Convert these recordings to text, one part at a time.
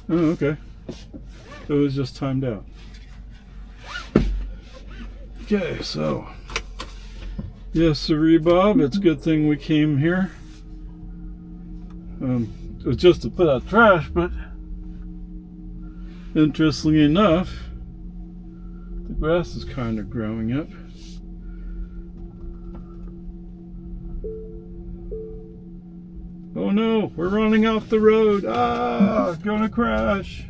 Oh, okay. It was just timed out. Okay, so yes, sirree, Bob. It's a good thing we came here. It was just to put out trash, but interestingly enough, the grass is kind of growing up. Oh no, we're running off the road. Ah, gonna crash.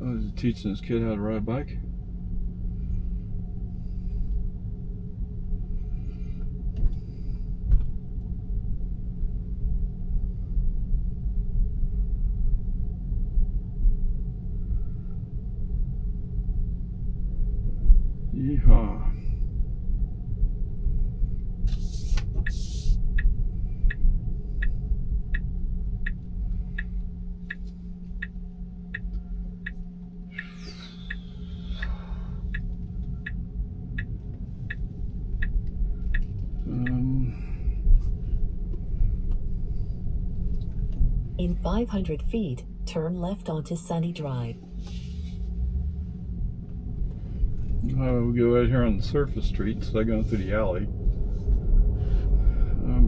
Oh, is he teaching this kid how to ride a bike? Yeehaw. In 500 feet, turn left onto Sunny Drive. We go right here on the surface street, so I go through the alley.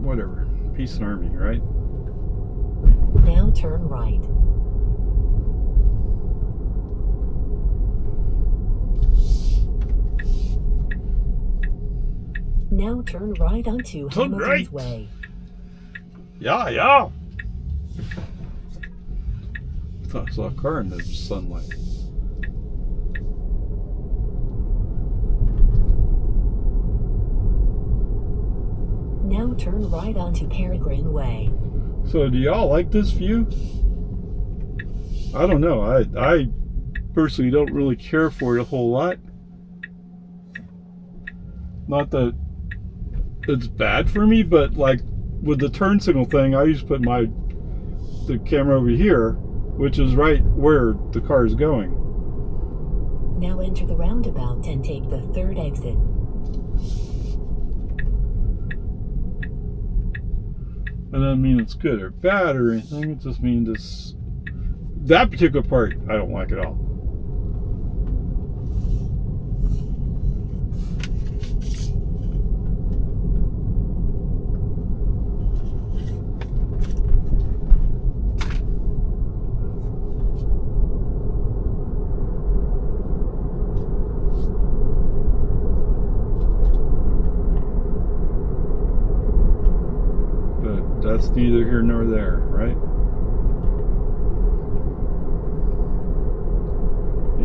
Whatever. Peace and Army, right? Now turn right. Now turn right onto Hamilton's Way. Yeah. I thought I saw a car in the sunlight. Now turn right onto Peregrine Way. So do y'all like this view? I don't know. I personally don't really care for it a whole lot. Not that it's bad for me, but like with the turn signal thing, I used to put the camera over here, which is right where the car is going. Now enter the roundabout and take the third exit. And I don't mean it's good or bad or anything. It just means that particular part I don't like at all. That's neither here nor there, right?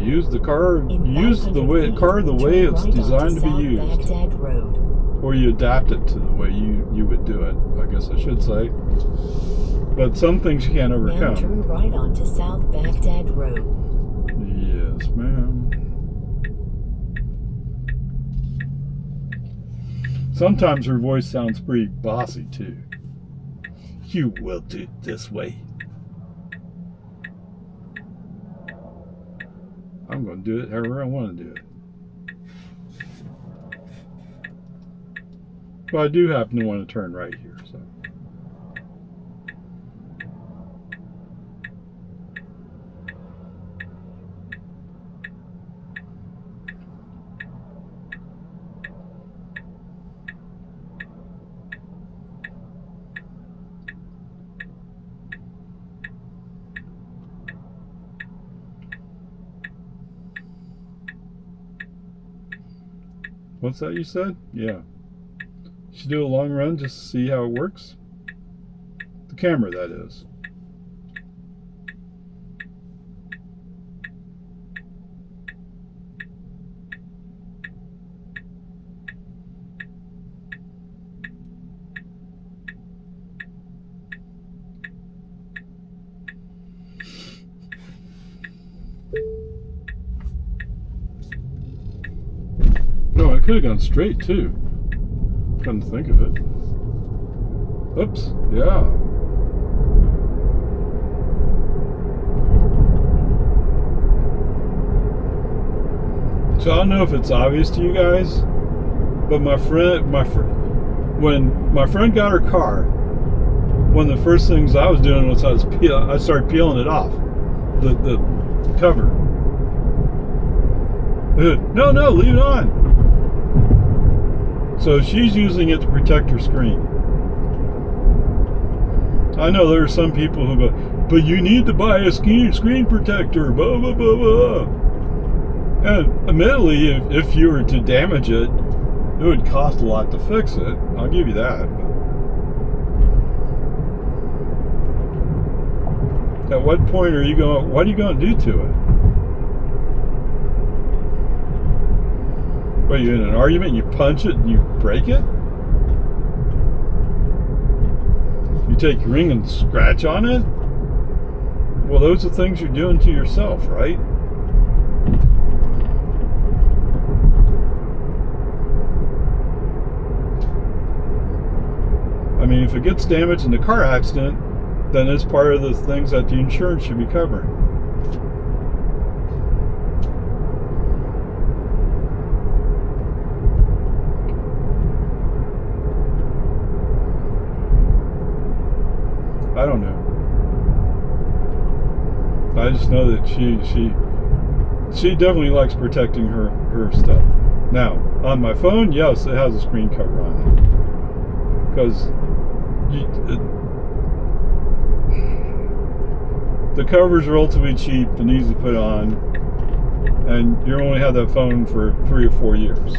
Use the car, use the way it's designed to be used, or you adapt it to the way you would do it, I guess I should say. But some things you can't overcome. Now turn right onto South Baghdad Road. Yes, ma'am. Sometimes her voice sounds pretty bossy too. You will do it this way. I'm going to do it however I want to do it. But I do happen to want to turn right here, so. What's that you said? Yeah. You should do a long run just to see how it works. The camera, that is. No, I could have gone straight too. Come to think of it. Oops, yeah. So I don't know if it's obvious to you guys, but when my friend got her car, one of the first things I was doing was I started peeling it off, the cover. No, leave it on. So she's using it to protect her screen. I know there are some people who go, but you need to buy a screen protector, blah, blah, blah, blah. And admittedly, if you were to damage it, it would cost a lot to fix it. I'll give you that. At what point are you going, what are you going to do to it? What, are you in an argument and you punch it and you break it? You take your ring and scratch on it? Well, those are things you're doing to yourself, right? I mean, if it gets damaged in a car accident, then it's part of the things that the insurance should be covering. I don't know. I just know that she definitely likes protecting her stuff. Now, on my phone, yes, it has a screen cover on it. Because the cover is relatively cheap and easy to put on, and you only have that phone for 3 or 4 years.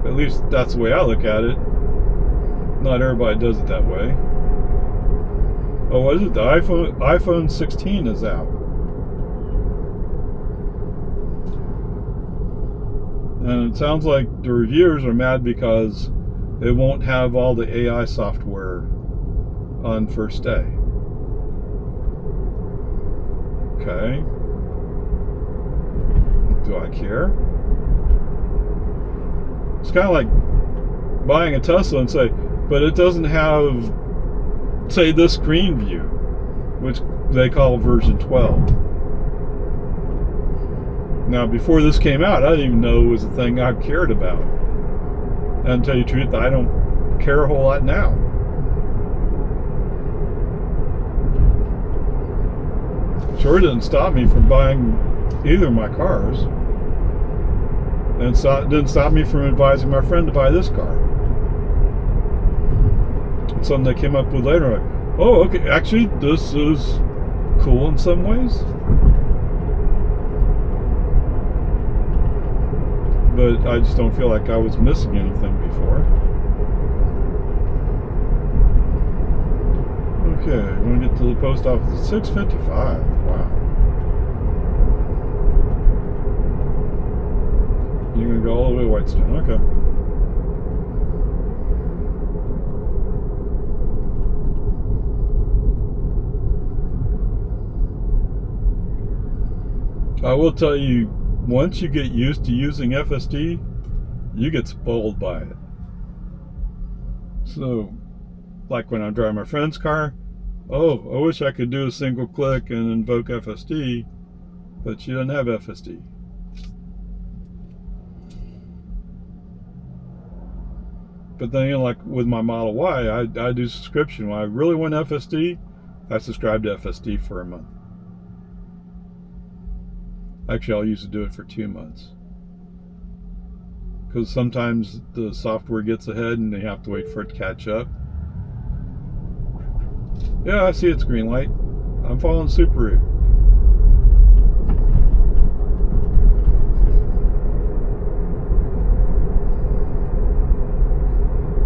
At least that's the way I look at it. Not everybody does it that way. Oh, what is it? The iPhone 16 is out. And it sounds like the reviewers are mad because it won't have all the AI software on first day. Okay. Do I care? It's kind of like buying a Tesla and say, but it doesn't have, say, this screen view, which they call version 12. Now, before this came out, I didn't even know it was a thing I cared about. And to tell you the truth, I don't care a whole lot now. Sure didn't stop me from buying either of my cars. And it didn't stop me from advising my friend to buy this car. It's something they came up with later, like, oh, okay, actually, this is cool in some ways. But I just don't feel like I was missing anything before. Okay, we're going to get to the post office at 6:55. Wow. You're going to go all the way to Whitestone. Okay. I will tell you, once you get used to using FSD, you get spoiled by it. So, like when I'm driving my friend's car, oh, I wish I could do a single click and invoke FSD, but she doesn't have FSD. But then, you know, like with my Model Y, I do subscription. When I really want FSD, I subscribe to FSD for a month. Actually, I'll usually do it for 2 months. Because sometimes the software gets ahead and they have to wait for it to catch up. Yeah, I see its green light. I'm following Subaru.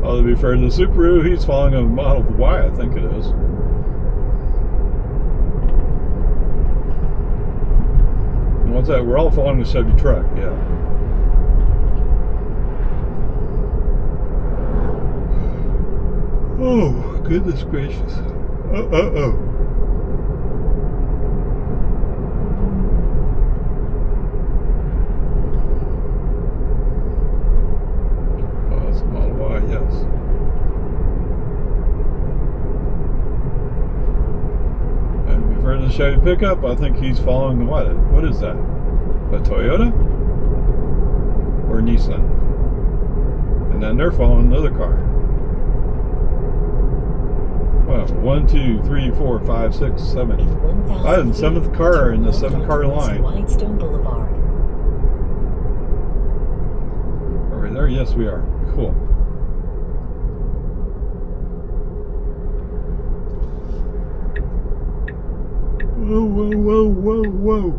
Oh, to be fair to the Subaru, he's following a Model Y, I think it is. What's that? We're all following the Chevy truck, yeah. Oh, goodness gracious. Oh. Oh, that's a Model Y, yes. And for the Chevy pickup, I think he's following the what? What is that? A Toyota? Or a Nissan? And then they're following another car. Wow, 1, 2, 3, 4, 5, 6, 7. In 1,000 I am the seventh feet, car in the turn left 7-car onto West line. Whitestone Boulevard. Are we there? Yes, we are. Cool. Whoa, whoa, whoa, whoa, whoa.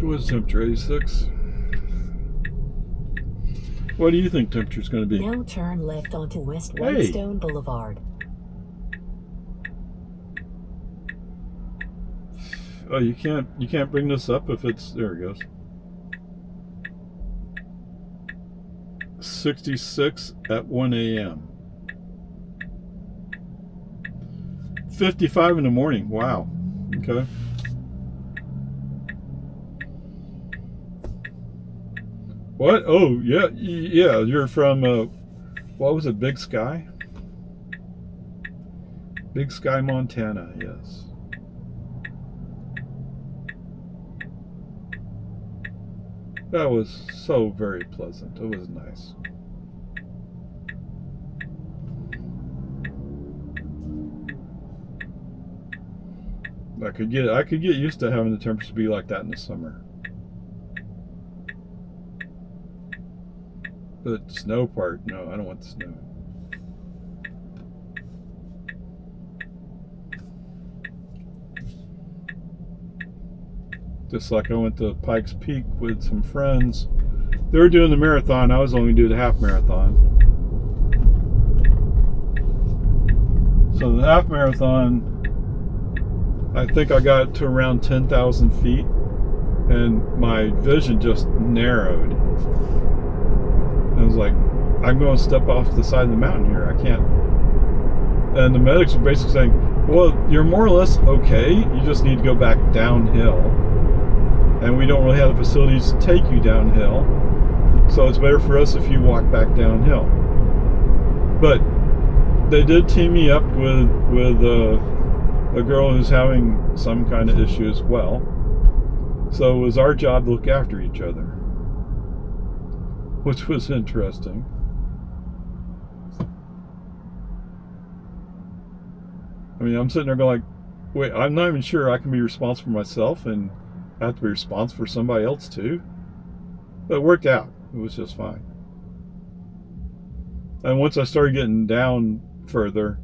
What's temperature? 86? What do you think temperature's going to be? Now turn left onto West Whitestone Boulevard. Oh, you can't bring this up if it's, there it goes. 66 at 1 a.m. 55 in the morning. Wow. Okay. What? Oh, yeah, yeah. You're from, what was it, Big Sky? Big Sky, Montana, yes. That was so very pleasant. It was nice. I could get used to having the temperature be like that in the summer. But snow part, no, I don't want the snow. Just like I went to Pikes Peak with some friends. They were doing the marathon. I was only doing the half marathon. So the half marathon, I think I got to around 10,000 feet, and my vision just narrowed. I was like, I'm going to step off the side of the mountain here. I can't. And the medics were basically saying, well, you're more or less okay. You just need to go back downhill. And we don't really have the facilities to take you downhill. So it's better for us if you walk back downhill. But they did team me up with a girl who's having some kind of issue as well. So it was our job to look after each other, which was interesting. I mean, I'm sitting there going like, wait, I'm not even sure I can be responsible for myself and I have to be responsible for somebody else too. But it worked out. It was just fine. And once I started getting down further,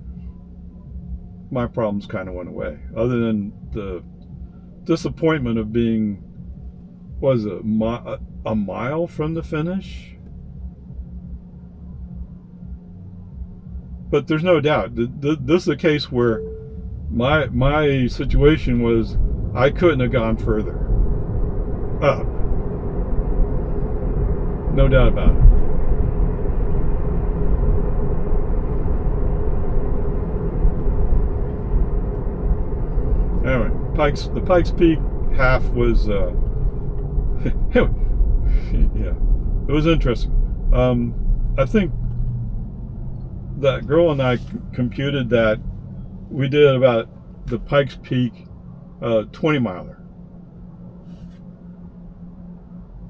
my problems kind of went away. Other than the disappointment of being, what is it, a mile from the finish? But there's no doubt, this is a case where my situation was, I couldn't have gone further up. No doubt about it. Anyway, the Pikes Peak half was, yeah, it was interesting. I think that girl and I computed that we did about the Pikes Peak 20 miler.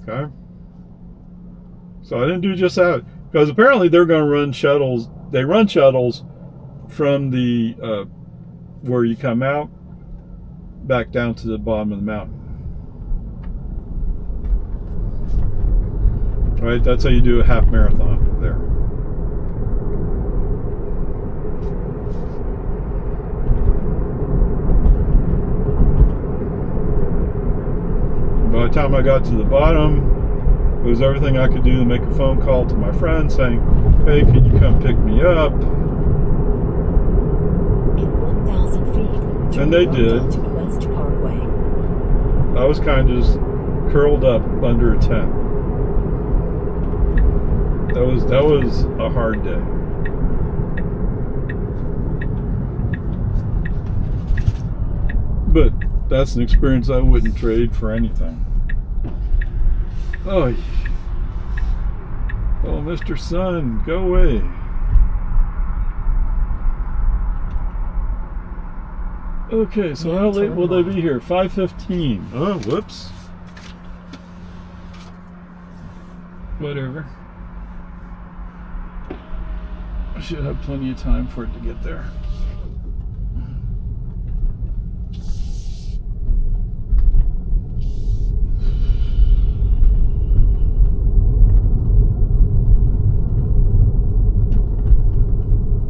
Okay. So I didn't do just that because apparently they're going to run shuttles. They run shuttles from the where you come out back down to the bottom of the mountain. Right? That's how you do a half marathon there. By the time I got to the bottom, it was everything I could do to make a phone call to my friend saying, hey, can you come pick me up? In 1,000 feet, And they did. onto West Parkway. I was kind of just curled up under a tent. That was a hard day. But that's an experience I wouldn't trade for anything. Oh, Mr. Sun, go away. Okay, so how late will they be here? 5:15. Oh, whoops. Whatever. I should have plenty of time for it to get there.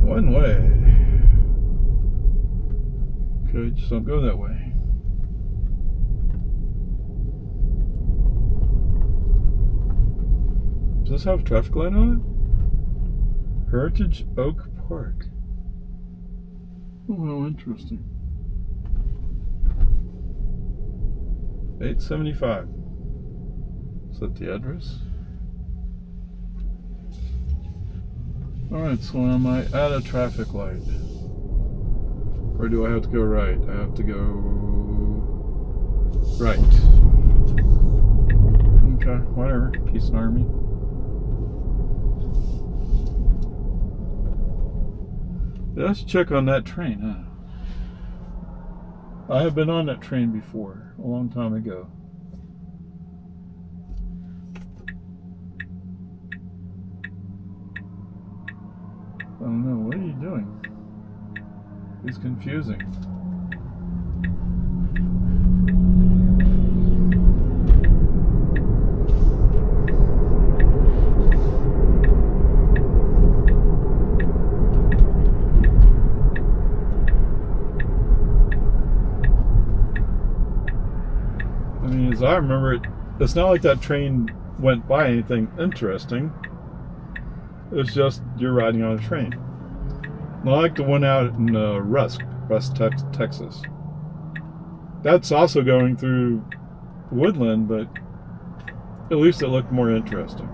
One way. Okay, just don't go that way. Does this have a traffic light on it? Heritage Oak Park. Oh, how interesting. 875. Is that the address? Alright, so am I at a traffic light? Or do I have to go right? I have to go right. Okay, whatever. Peace and Army. Let's check on that train, huh? I have been on that train before, a long time ago. I don't know, what are you doing? It's confusing. I mean, as I remember it, it's not like that train went by anything interesting. It's just you're riding on a train. Not like the one out in Rusk, Texas. That's also going through woodland, but at least it looked more interesting.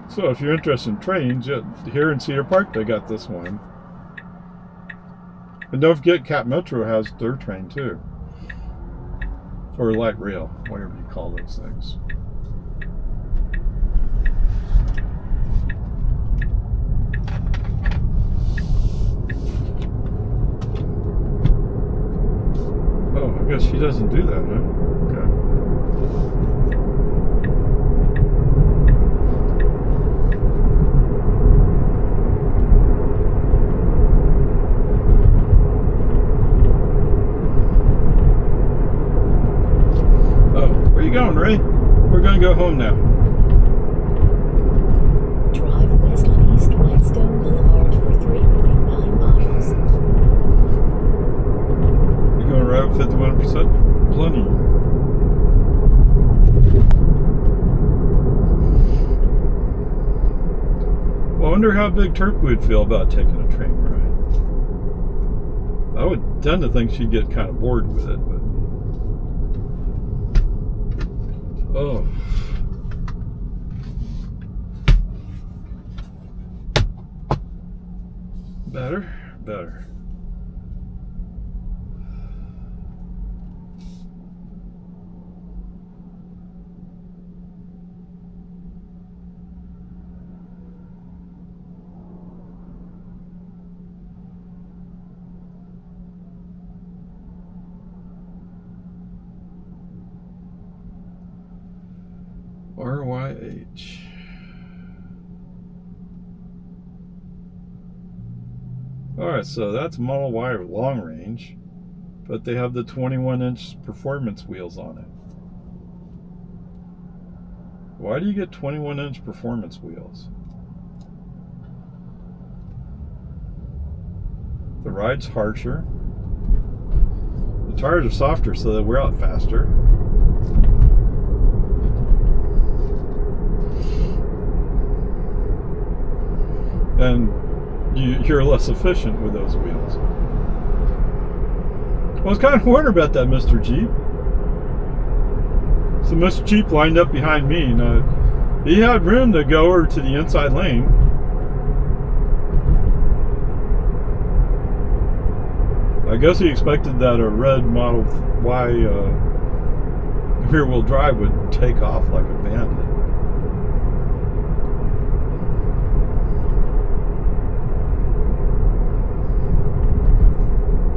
So if you're interested in trains, here in Cedar Park they got this one. And don't forget Cap Metro has their train too. Or light rail, whatever you call those things. Oh, I guess she doesn't do that, huh? Okay. Where you going, Ray? We're going to go home now. Drive west on East Whitestone Boulevard for 3.9 miles. You're going right 51%? Plenty. Well, I wonder how big Turk would feel about taking a train ride. I would tend to think she'd get kind of bored with it, but oh. Better. RYH. Alright, so that's Model Y long range, but they have the 21-inch performance wheels on it. Why do you get 21-inch performance wheels? The ride's harsher. The tires are softer, so they wear out faster. And you're less efficient with those wheels. I was kind of wondering about that, Mr. Jeep. So Mr. Jeep lined up behind me, and he had room to go over to the inside lane. I guess he expected that a red Model Y rear-wheel drive would take off like a bandit.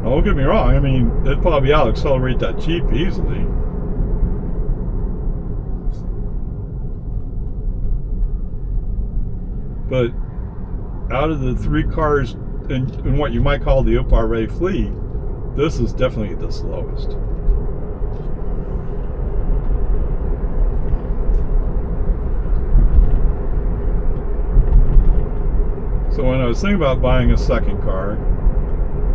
Don't get me wrong, I mean, it'd probably out-accelerate that Jeep easily. But out of the 3 cars in what you might call the Opare fleet, this is definitely the slowest. So when I was thinking about buying a second car,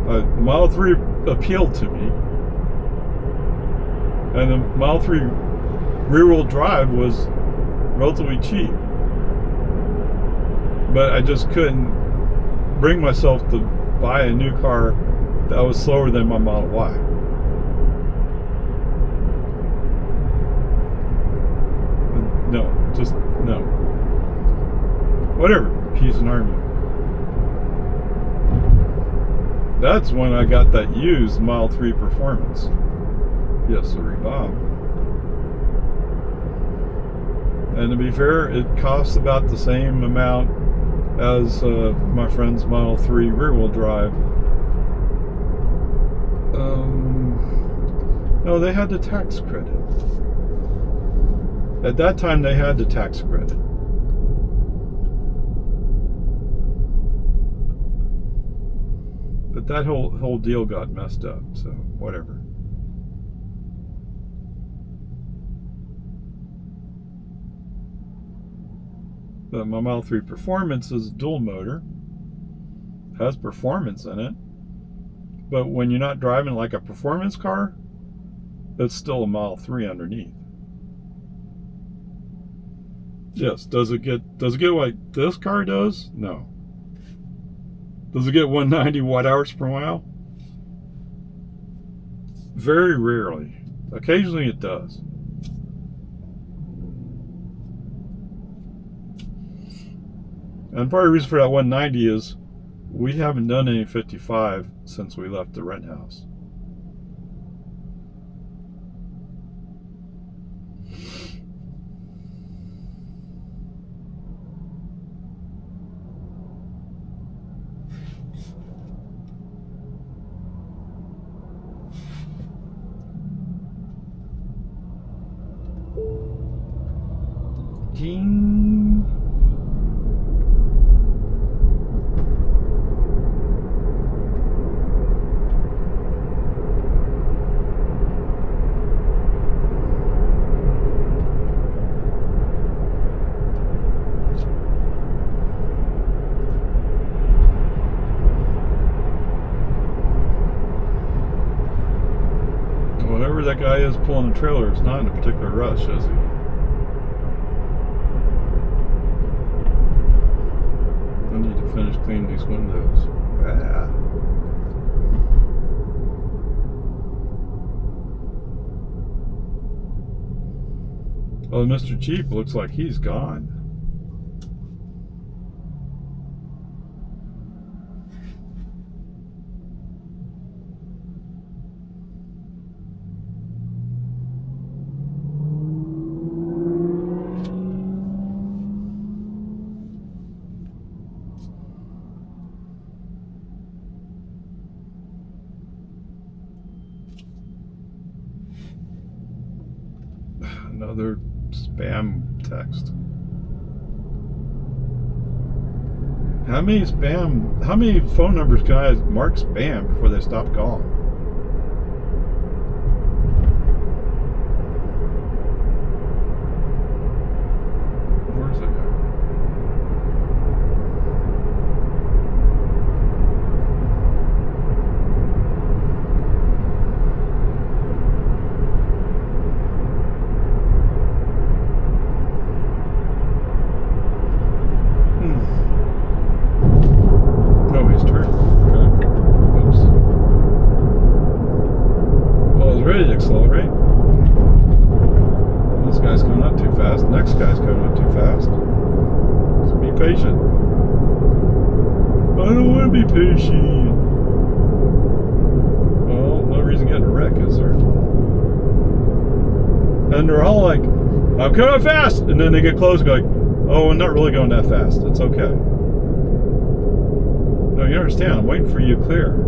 the Model 3 appealed to me. And the Model 3 rear-wheel drive was relatively cheap. But I just couldn't bring myself to buy a new car that was slower than my Model Y. No, just no. Whatever, peace and harmony. That's when I got that used Model 3 Performance. Yes, sorry, Bob. And to be fair, it costs about the same amount as my friend's Model 3 rear-wheel drive. No, they had the tax credit. At that time, they had the tax credit. But that whole deal got messed up, so whatever. But my Model 3 Performance is dual motor, has performance in it, but when you're not driving like a performance car, it's still a Model 3 underneath. Yes, does it get like this car does? No. Does it get 190 watt-hours per mile? Very rarely. Occasionally it does. And part of the reason for that 190 is we haven't done any 55 since we left the rent house. Ding. Whatever that guy is pulling the trailer is not in a particular rush, is he? I need to finish cleaning these windows. Ah. Oh, Mr. Cheap looks like he's gone. Another spam text. How many phone numbers can I mark spam before they stop calling? Where's it at? Ready to accelerate. This guy's coming up too fast. Next guy's coming up too fast. Just be patient. I don't want to be patient. Well, no reason getting a wreck, is there? And they're all like, I'm coming fast! And then they get close and go like, oh, I'm not really going that fast. It's okay. No, you understand. I'm waiting for you to clear.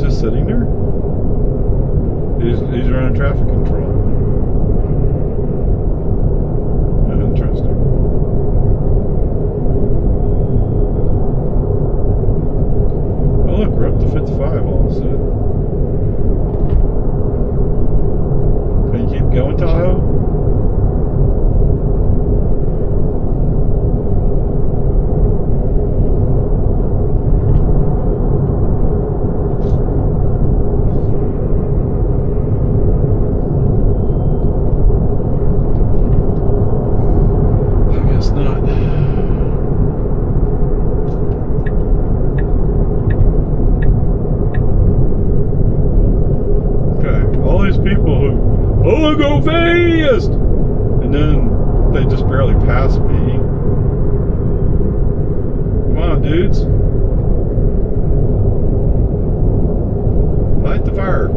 just sitting there? He's running traffic control. Interesting. Oh look, we're up to 55 all of a sudden. Can you keep going, Tahoe? Go fast! And then they just barely passed me. Come on, dudes. Light the fire.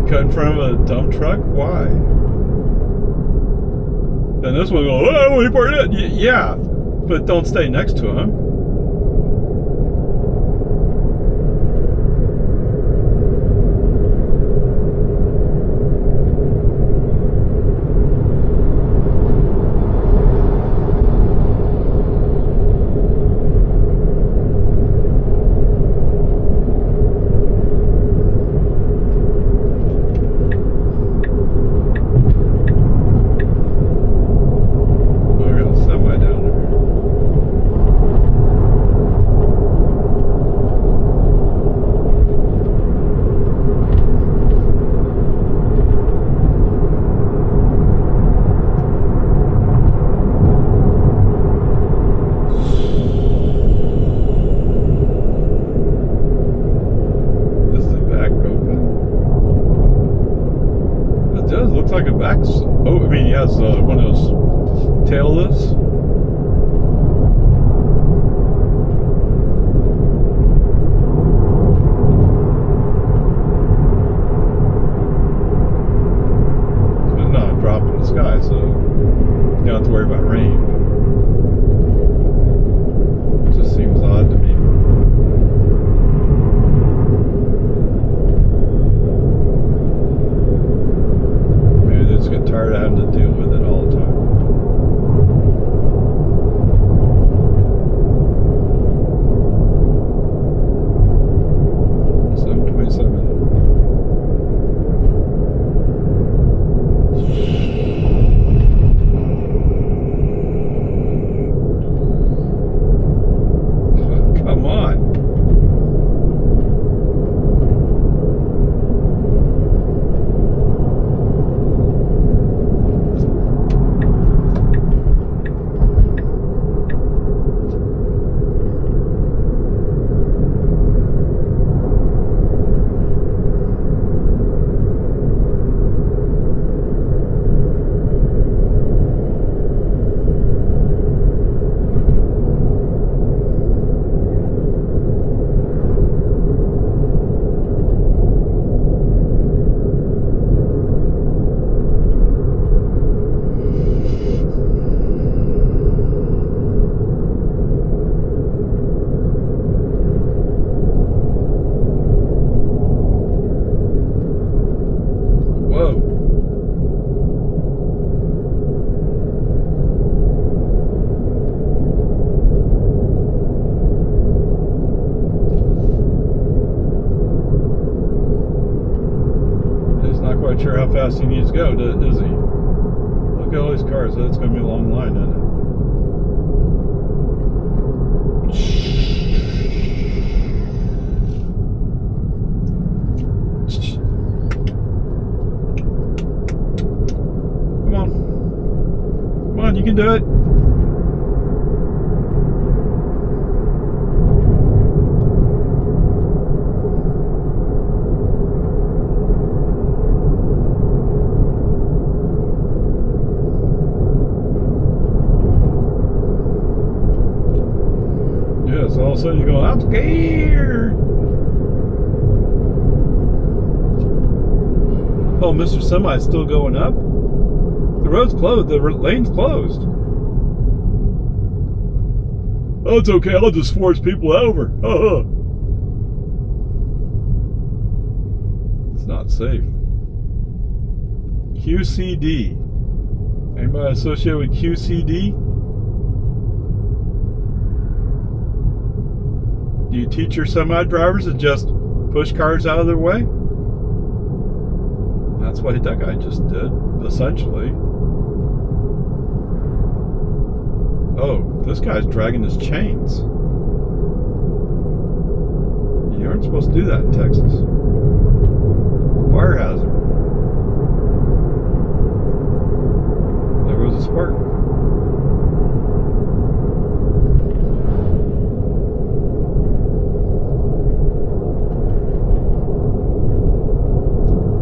Cut in front of a dump truck? Why? Then this one goes, oh, we poured it. Yeah, but don't stay next to him. Looks like a back. Oh, I mean, he has one of those tail lifts. It's not a drop in the sky, so you don't have to worry about rain. It just seems odd to me. Get tired of having to deal with it all the time. Come on. Sure how fast he needs to go, is he? Look at all these cars. That's going to be a long line, isn't it? do it. Yes, all of a sudden you go, I'm scared. Oh, Mr. Semi's still going up? The road's closed. The lane's closed. Oh, it's okay. I'll just force people over. It's not safe. QCD. Anybody associated with QCD? Do you teach your semi drivers to just push cars out of their way? That's what that guy just did, essentially. Oh, this guy's dragging his chains. You aren't supposed to do that in Texas. Fire hazard. There goes a spark.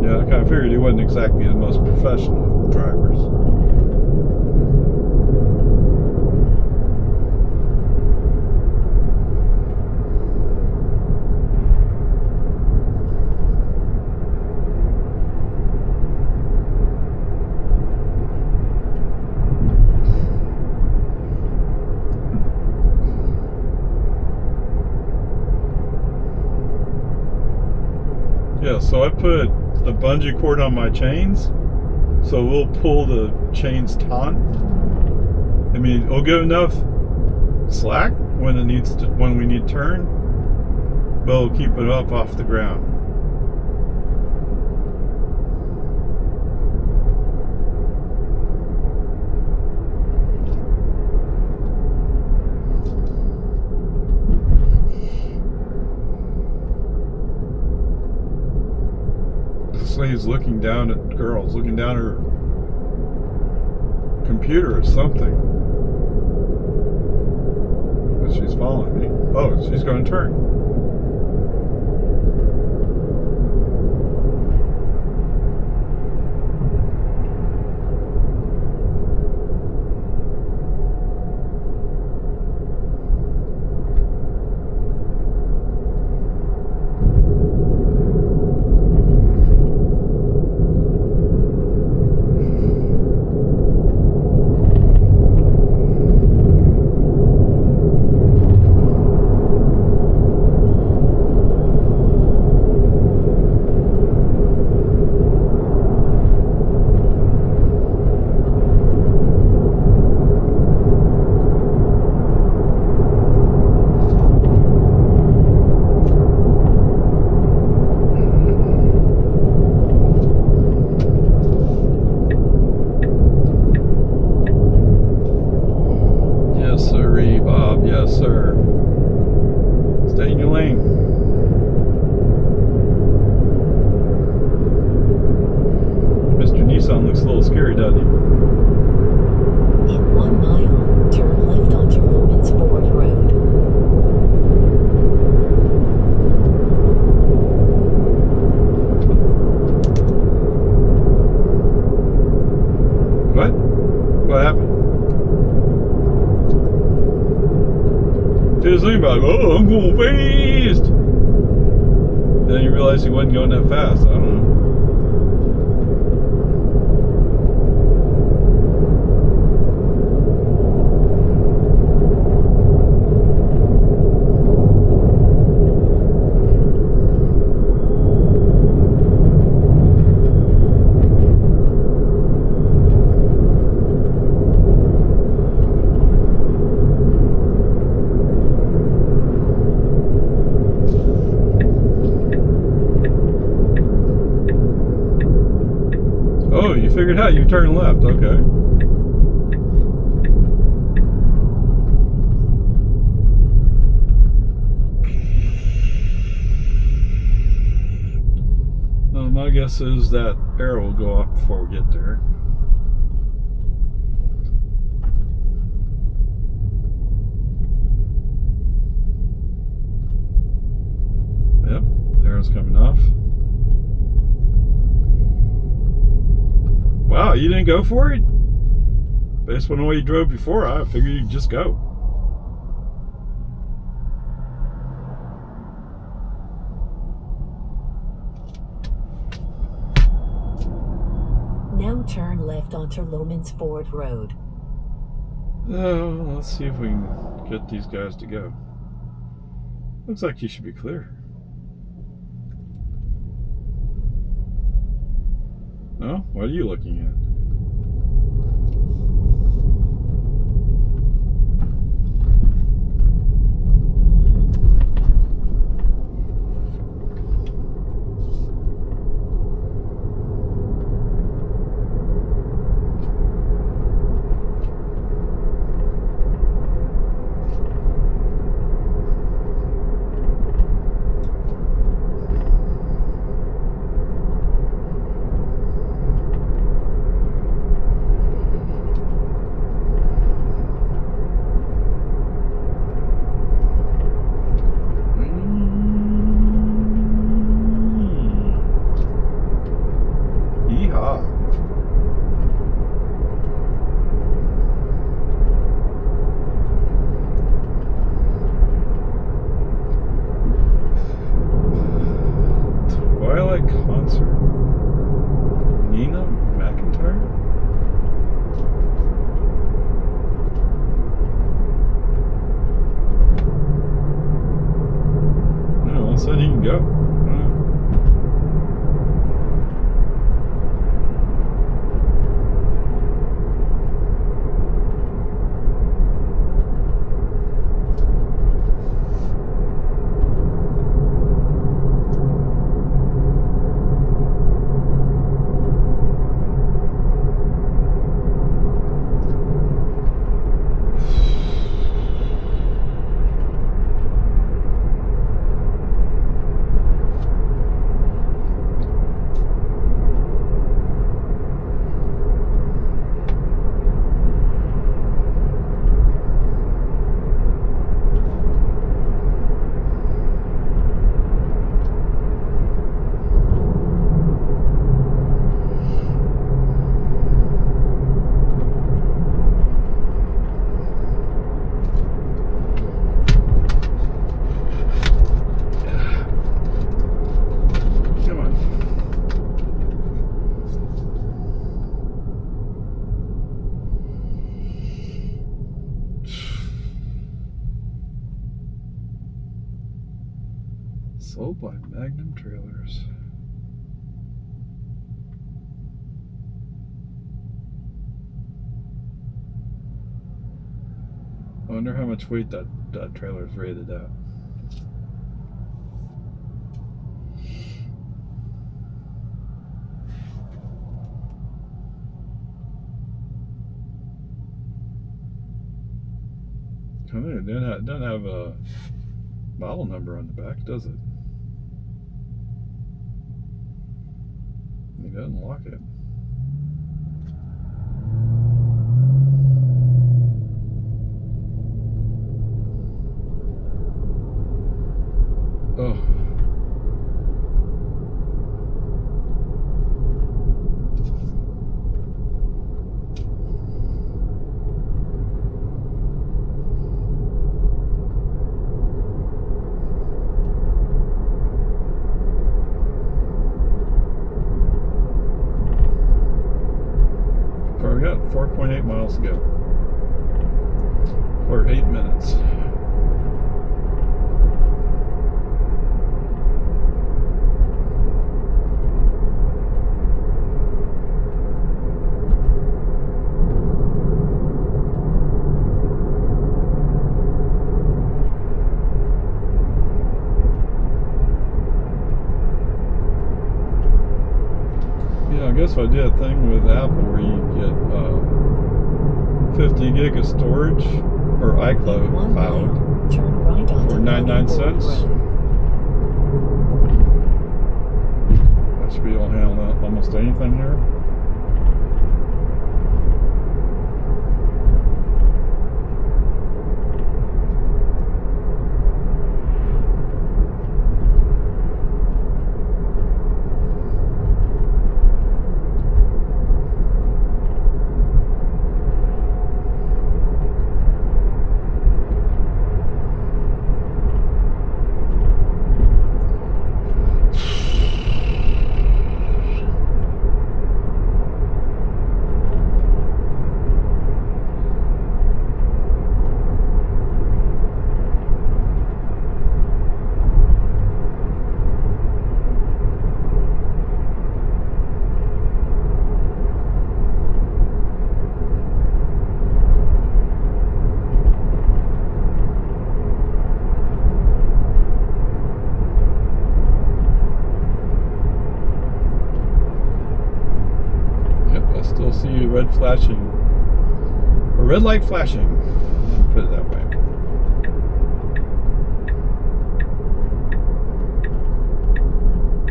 Yeah, I kind of figured he wasn't exactly the most professional of drivers. Yeah, so I put a bungee cord on my chains, so we'll pull the chains taut. I mean, it'll give enough slack when it needs to, when we need turn, but it'll keep it up off the ground. This lady's looking down at girls, looking down at her computer or something. But she's following me. Oh, she's going to turn. Yes, sir. Stay in your lane. Mr. Nissan looks a little scary, doesn't he? In 1 mile, turn left onto Lumens Ford Road. What? What happened? He was thinking about, oh, I'm going fast. Then he realized he wasn't going that fast. I don't know. Oh, you figured out you turn left, okay. My guess is that arrow will go up before we get there. car's coming off. Wow, you didn't go for it? Based on the way you drove before, I figured you'd just go. Now turn left onto Lomans Ford Road. Oh, let's see if we can get these guys to go. Looks like you should be clear. No? What are you looking at? Concert. Nina McIntyre? No, I said he can go. Sold by Magnum Trailers. I wonder how much weight that trailer is rated at. It doesn't have a model number on the back, does it? It doesn't lock it. Oh. We got 4.8 miles to go. Or 8 minutes. I guess I did a thing with Apple where you get 50 gig of storage or iCloud for 99 cents. That should be able to handle almost anything here. flashing. A red light flashing. Put it that way.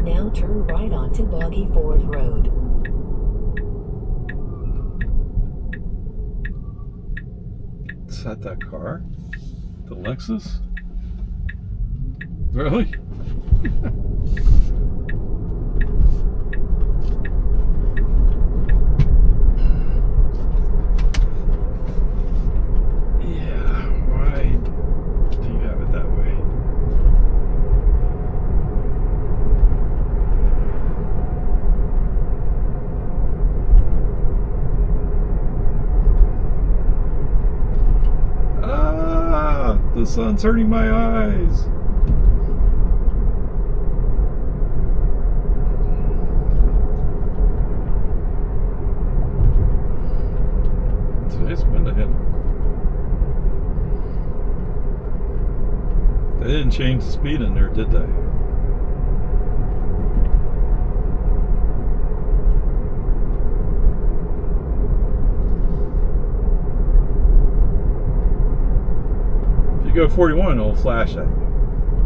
Now turn right onto Boggy Ford Road. Is that car? The Lexus? Really? Yeah, why do you have it that way? Ah, the sun's hurting my eyes. Today's wind ahead. They didn't change the speed in there, did they? If you go 41, it'll flash at you.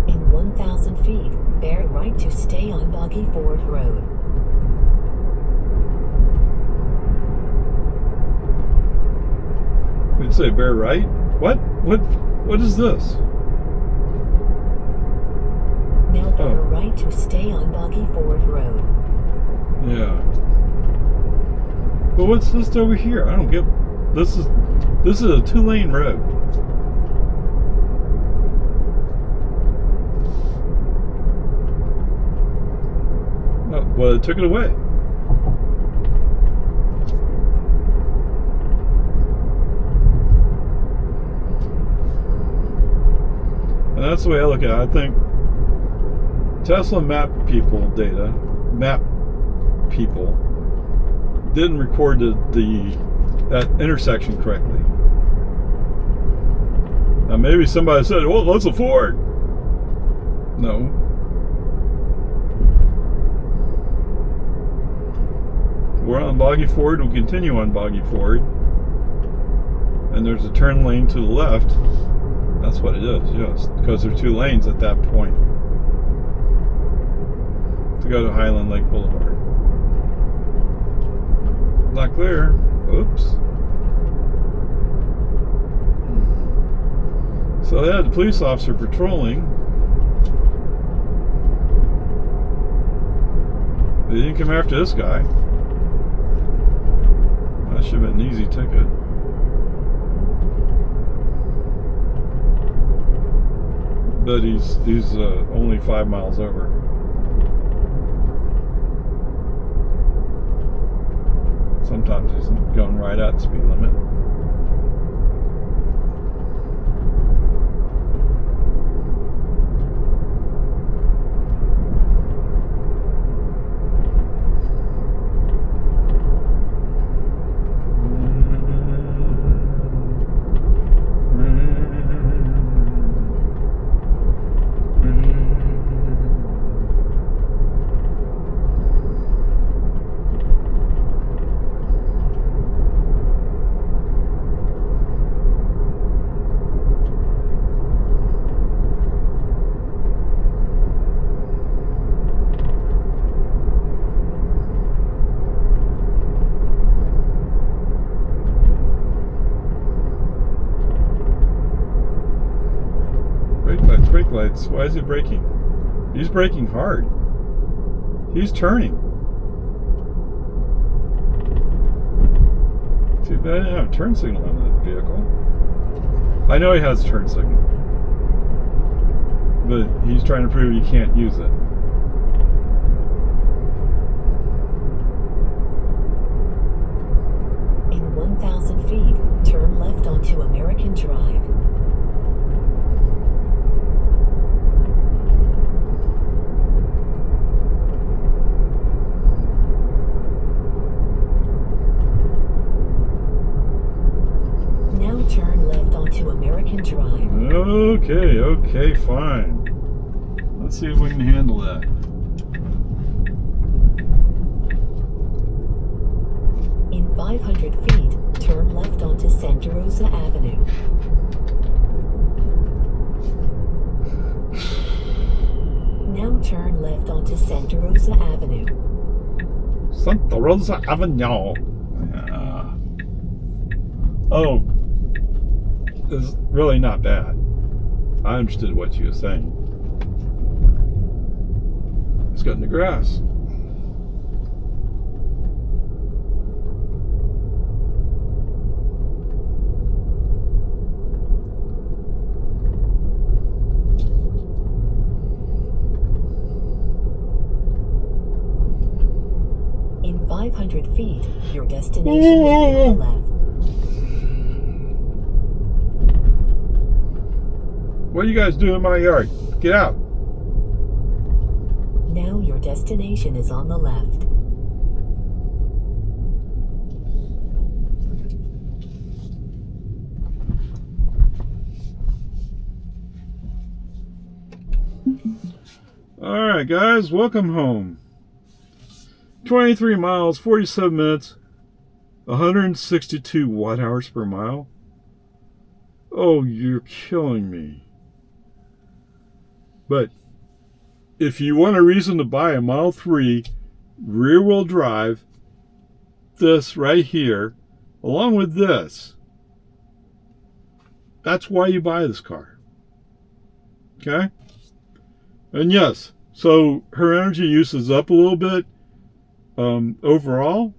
In 1,000 feet, bear right to stay on Boggy Ford Road. We'd say bear right? What is this? Now bear right to stay on Boggy Ford Road. Yeah. But what's this over here? I don't get. This is a 2-lane road. Oh, well, it took it away. And that's the way I look at it. I think Tesla map people didn't record that intersection correctly. Now maybe somebody said, "Well, that's a Ford." No. We're on Boggy Ford. We'll continue on Boggy Ford, and there's a turn lane to the left. That's what it is, yes, because there are 2 lanes at that point to go to Highland Lake Boulevard. Not clear. Oops. So they had the police officer patrolling. They didn't come after this guy. That should have been an easy ticket. But he's only 5 miles over. Sometimes he's going right at the speed limit. Brake lights. Why is he braking? He's braking hard. He's turning. Too bad I didn't have a turn signal on that vehicle. I know he has a turn signal, but he's trying to prove he can't use it. In 1,000 feet, turn left onto American Drive. Now turn left onto American Drive. Okay, fine. Let's see if we can handle that. In 500 feet, turn left onto Santa Rosa Avenue. Now turn left onto Santa Rosa Avenue. Santa Rosa Avenue. Yeah. Oh, it's really not bad. I understood what you were saying. It's got in the grass. In 500 feet, your destination will be on the left. What are you guys doing in my yard? Get out. Now your destination is on the left. All right, guys, welcome home. 23 miles, 47 minutes, 162 watt hours per mile. Oh, you're killing me. But if you want a reason to buy a Model 3 rear-wheel drive, this right here, along with this, that's why you buy this car. Okay? And yes, so her energy use is up a little bit. Overall,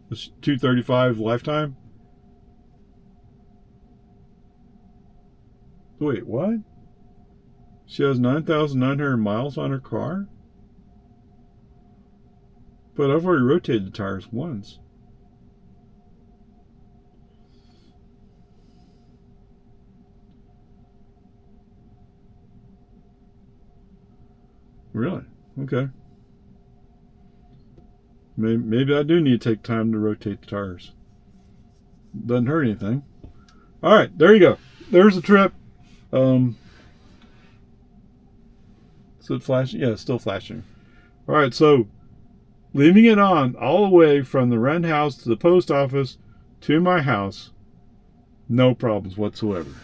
it's 235 lifetime. Wait, what? She has 9,900 miles on her car? But I've already rotated the tires once. Really? Okay. Maybe I do need to take time to rotate the tires. Doesn't hurt anything. All right, there you go. There's the trip. Is it flashing? Yeah, it's still flashing. All right, so leaving it on all the way from the rent house to the post office to my house, no problems whatsoever.